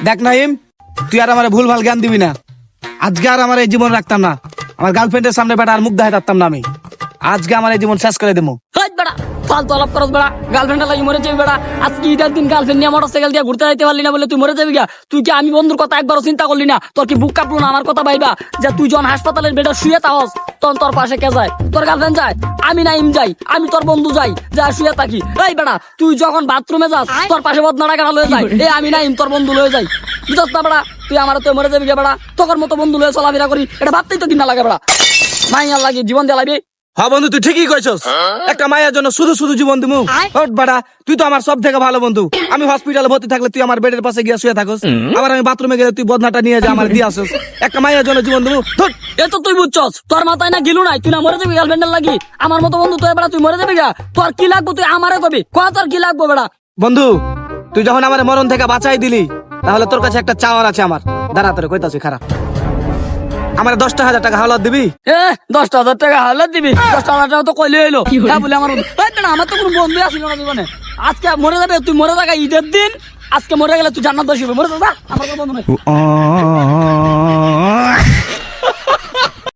দেখ নাইম, তুই আর আমার ভুল ভাল জ্ঞান দিবি না। আজকে আর আমার এই জীবন রাখতাম না, আমার গার্লফ্রেন্ডের সামনে বেটা আর মুখ দেখাতে পারতাম না আমি। আজকে আমার এই জীবন শেষ করে দেবো। বেড়া ফালতু আলাপ করস বেড়া, গার্লফ্রেন্ডের লাগি মরে যাবি বেড়া। আজকে ঈদের দিন গার্লফ্রেন্ড নিয়ে মোটরসাইকেল দিয়ে ঘুরতে যাইতে পারলি না বলে তুই মরে যাবি গা? তুই কি আমি বন্ধুর কথা একবারও চিন্তা করলি না? তোর কি বুক কাঁপলো না আমার কথা ভাইবা? যে তুই যখন হাসপাতালের বেডে শুয়ে থাকস তখন তোর পাশে কে যায়? তোর গার্লফ্রেন্ড যায়, আমি নাইম যাই, আমি তোর বন্ধু যাই, যা শুয়ে থাকি। এই বেড়া তুই যখন বাথরুমে যাস তোর পাশে বদনাটা কেনা লয়ে যায়, এ আমি নাইম তোর বন্ধু লয়ে যাই। বুঝছ না বেড়া? তুই আমার তুই মরে যাবি গে বেড়া? তোর মতো বন্ধু লয়ে চলাফেরা করি, এটা ভাবতেই তো দিন না লাগে বেড়া। মাইয়ার লাগে জীবন দিয়ে লাগবে। হ্যাঁ বন্ধু, তুই ঠিকই কইছস। একটা মায়ের জন্য শুধু শুধু জীবন দিমু? হট বাড়া, তুই তো আমার সব থেকে ভালো বন্ধু। আমি হসপিটালে ভর্তি থাকলে তুই আমার বেডের পাশে গিয়ে শুয়ে থাকস, আবার আমি বাথরুমে গেলে তুই বদনাটা নিয়ে যা আমার দিয়ে আসস। একটা মায়ের জন্য জীবন দিমু? ধুর। এ তো তুই বুঝছস, তোর মাথায় না গিলু নাই, তুই না মরে যাবি গার্লফ্রেন্ডের লাগি? আমার মতো বন্ধু তুই বেড়া তুই মরে যাবি গা? তোর কি লাগবো তুই আমারে কবি, কয়া তোর কি লাগবো বেড়া? বন্ধু, তুই যখন আমার মরণ থেকে বাঁচাই দিলি, তাহলে তোর কাছে একটা চাওয়ার আছে আমার। দাঁড়া তোরে কইতাছি, খারাপ। আমার 10,000 টাকা হাওলাত দিবি? 10,000 টাকা হালাত দিবি? 10,000 টাকা তো কইলে এলো বলে আমার বন্ধু। আমার তো কোনো বন্ধু আসিল না জীবনে। আজকে মরে যাবে তুই, মরে থাকা ঈদের দিন। আজকে মরে গেলে তুই জান্নাত বাসি হবে, মরে যা, আমার কোনো বন্ধু নাই।